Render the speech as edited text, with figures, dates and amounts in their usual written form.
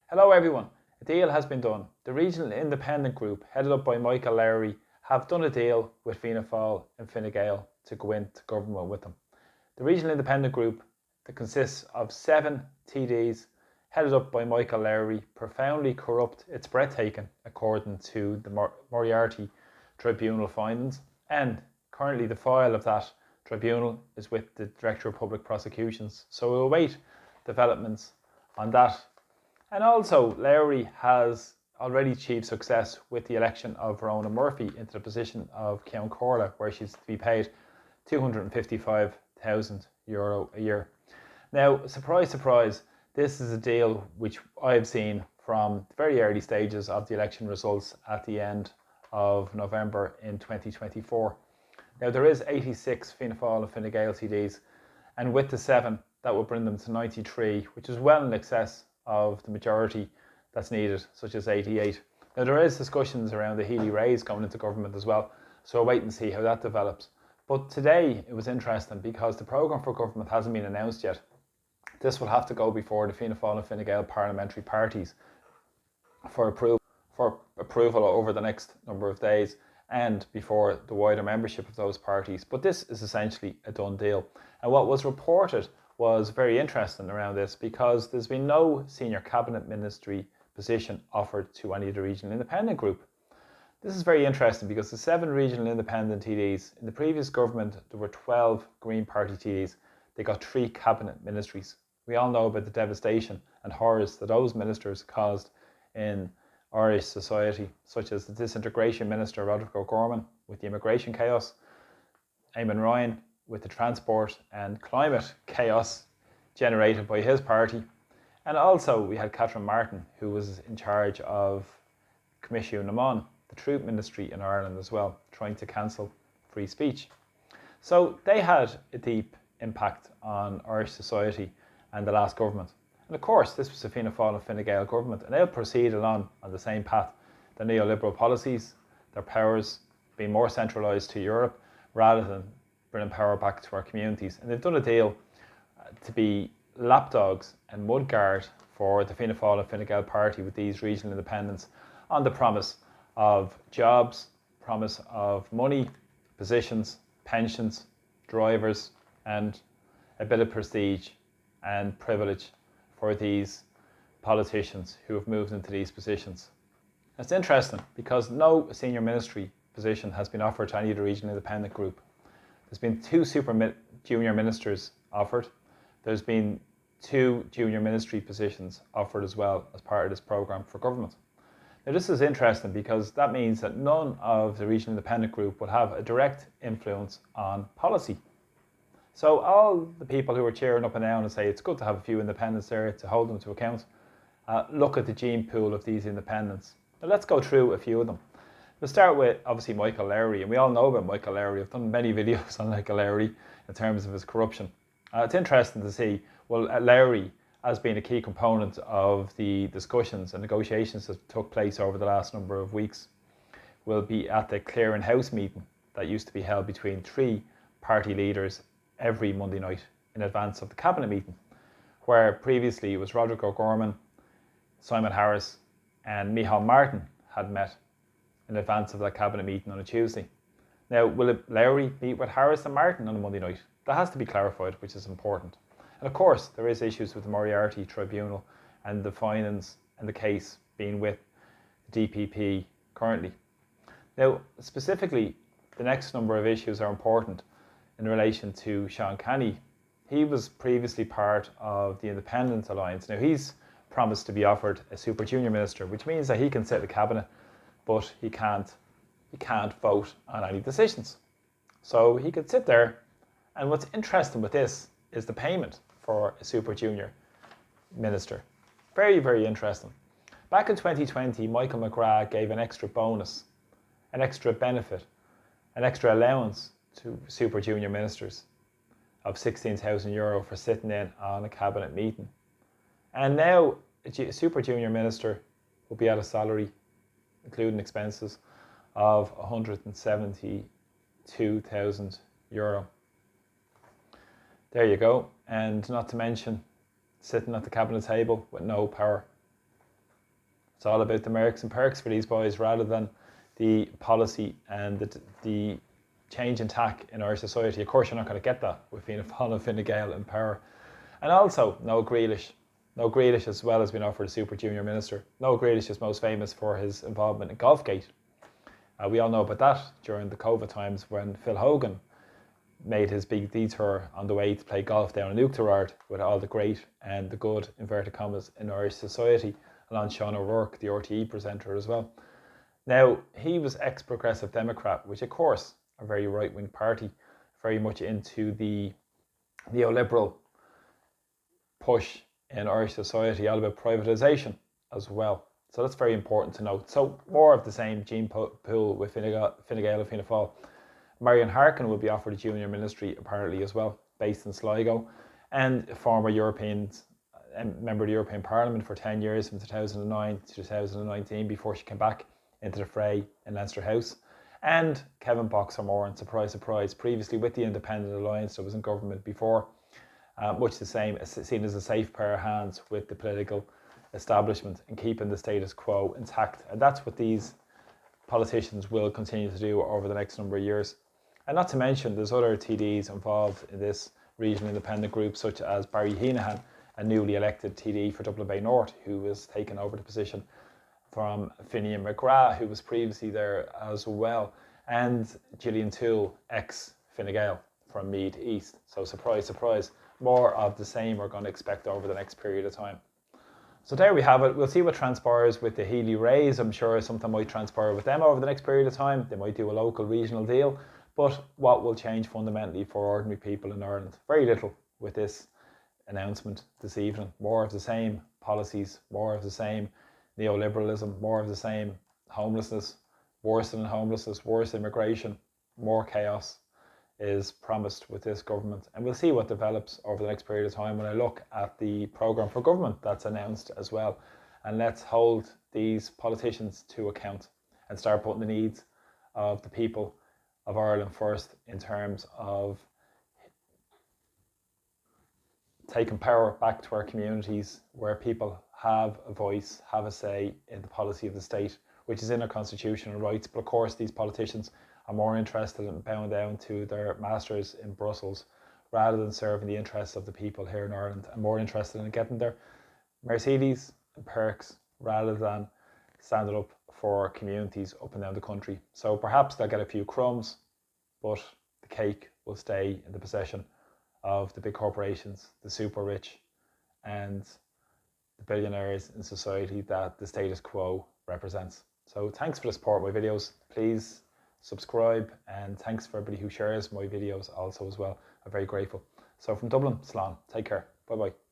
Hello everyone, a deal has been done. The regional independent group, headed up by Michael Lowry, have done a deal with Fianna Fail and Fine Gael to go into government with them. The regional independent group that consists of 7 TDs, headed up by Michael Lowry, profoundly corrupt, it's breathtaking, according to the Moriarty Tribunal findings, and currently the file of that tribunal is with the Director of Public Prosecutions, so we'll await developments on that. And also, Lowry has already achieved success with the election of Rona Murphy into the position of Ceann Comhairle, where she's to be paid €255,000 a year. Now, surprise, surprise, this is a deal which I've seen from the very early stages of the election results at the end of November in 2024. Now, there is 86 Fianna Fáil and Fine Gael TDs, and with the 7, that would bring them to 93, which is well in excess of the majority that's needed, such as 88. Now, there is discussions around the Healy-Raes going into government as well, so we'll wait and see how that develops. But today it was interesting because the programme for government hasn't been announced yet. This will have to go before the Fianna Fáil and Fine Gael parliamentary parties for approval over the next number of days and before the wider membership of those parties. But this is essentially a done deal. And what was reported was very interesting around this because there's been no senior cabinet ministry position offered to any of the regional independent group. This is very interesting because the 7 regional independent TDs, in the previous government there were 12 Green Party TDs, they got 3 cabinet ministries. We all know about the devastation and horrors that those ministers caused in Irish society, such as the disintegration minister Roderick O'Gorman with the immigration chaos, Eamon Ryan with the transport and climate chaos generated by his party. And also we had Catherine Martin, who was in charge of Comisiún na Mon, the Troop Ministry in Ireland as well, trying to cancel free speech. So they had a deep impact on Irish society and the last government. And of course, this was a Fianna Fáil and Fine Gael government, and they'll proceed along on the same path. Their neoliberal policies, their powers being more centralised to Europe rather than bringing power back to our communities. And they've done a deal to be lapdogs and mudguard for the Fianna Fáil and Fine Gael party with these regional independents on the promise of jobs, promise of money, positions, pensions, drivers, and a bit of prestige and privilege for these politicians who have moved into these positions. It's interesting because no senior ministry position has been offered to any of the regional independent group. There's been 2 junior ministers offered. There's been 2 junior ministry positions offered as well as part of this programme for government. Now, this is interesting because that means that none of the regional independent group will have a direct influence on policy. So all the people who are cheering up and down and say it's good to have a few independents there to hold them to account, look at the gene pool of these independents. Now, let's go through a few of them. We'll start with obviously Michael Lowry, and we all know about Michael Lowry. I've done many videos on Michael Lowry in terms of his corruption. It's interesting to see, well, Lowry has been a key component of the discussions and negotiations that took place over the last number of weeks. We'll be at the Clearing House meeting that used to be held between 3 party leaders every Monday night in advance of the cabinet meeting, where previously it was Roderick O'Gorman, Simon Harris and Micheál Martin had met in advance of that cabinet meeting on a Tuesday. Now, will Lowry meet with Harris and Martin on a Monday night? That has to be clarified, which is important. And of course, there is issues with the Moriarty Tribunal and the findings and the case being with the DPP currently. Now, specifically, the next number of issues are important in relation to Sean Kenny. He was previously part of the Independent Alliance. Now, he's promised to be offered a super junior minister, which means that he can sit in the cabinet, but he can't vote on any decisions. So he could sit there, and what's interesting with this is the payment for a super junior minister. Very, very interesting. Back in 2020, Michael McGrath gave an extra bonus, an extra benefit, an extra allowance to super junior ministers of €16,000 for sitting in on a cabinet meeting. And now a super junior minister will be at a salary, including expenses, of €172,000. There you go. And not to mention sitting at the cabinet table with no power. It's all about the mercs and perks for these boys rather than the policy and the change in tack in Irish society. Of course, you're not going to get that with Fianna Fáil and Fine Gael in power. And also, no Grealish. No Grealish as well has been offered a Super Junior Minister. No Grealish is most famous for his involvement in Golfgate. We all know about that during the COVID times when Phil Hogan made his big detour on the way to play golf down in Oughterard with all the great and the good, inverted commas, in Irish society, along Sean O'Rourke, the RTE presenter as well. Now, he was ex-Progressive Democrat, which of course a very right-wing party, very much into the neoliberal push in Irish society, all about privatisation as well. So that's very important to note. So more of the same gene pool with Fine Gael and Fianna Fáil. Marion Harkin will be offered a junior ministry apparently as well, based in Sligo, and a former member of the European Parliament for 10 years from 2009 to 2019 before she came back into the fray in Leinster House. And Kevin Boxer-Moran, surprise, surprise, previously with the Independent Alliance that was in government before, much the same, seen as a safe pair of hands with the political establishment and keeping the status quo intact. And that's what these politicians will continue to do over the next number of years. And not to mention, there's other TDs involved in this regional independent group, such as Barry Heenahan, a newly elected TD for Dublin Bay North, who has taken over the position from Finian McGrath, who was previously there as well, and Gillian Toole, ex-Fine Gael from Meath East. So surprise, surprise, more of the same we're going to expect over the next period of time. So there we have it. We'll see what transpires with the Healy Rays. I'm sure something might transpire with them over the next period of time. They might do a local regional deal. But what will change fundamentally for ordinary people in Ireland? Very little with this announcement this evening. More of the same policies, more of the same neoliberalism, more of the same homelessness, worse than homelessness, worse immigration, more chaos is promised with this government. And we'll see what develops over the next period of time when I look at the programme for government that's announced as well. And let's hold these politicians to account and start putting the needs of the people of Ireland first in terms of taking power back to our communities where people have a voice, have a say in the policy of the state, which is in our constitutional rights. But of course, these politicians are more interested in bowing down to their masters in Brussels rather than serving the interests of the people here in Ireland, and more interested in getting their Mercedes and perks rather than standing up for communities up and down the country. So perhaps they'll get a few crumbs, but the cake will stay in the possession of the big corporations, the super rich, and the billionaires in society that the status quo represents. So thanks for the support of my videos. Please subscribe, and thanks for everybody who shares my videos also as well. I'm very grateful. So from Dublin, Slán, take care. Bye bye.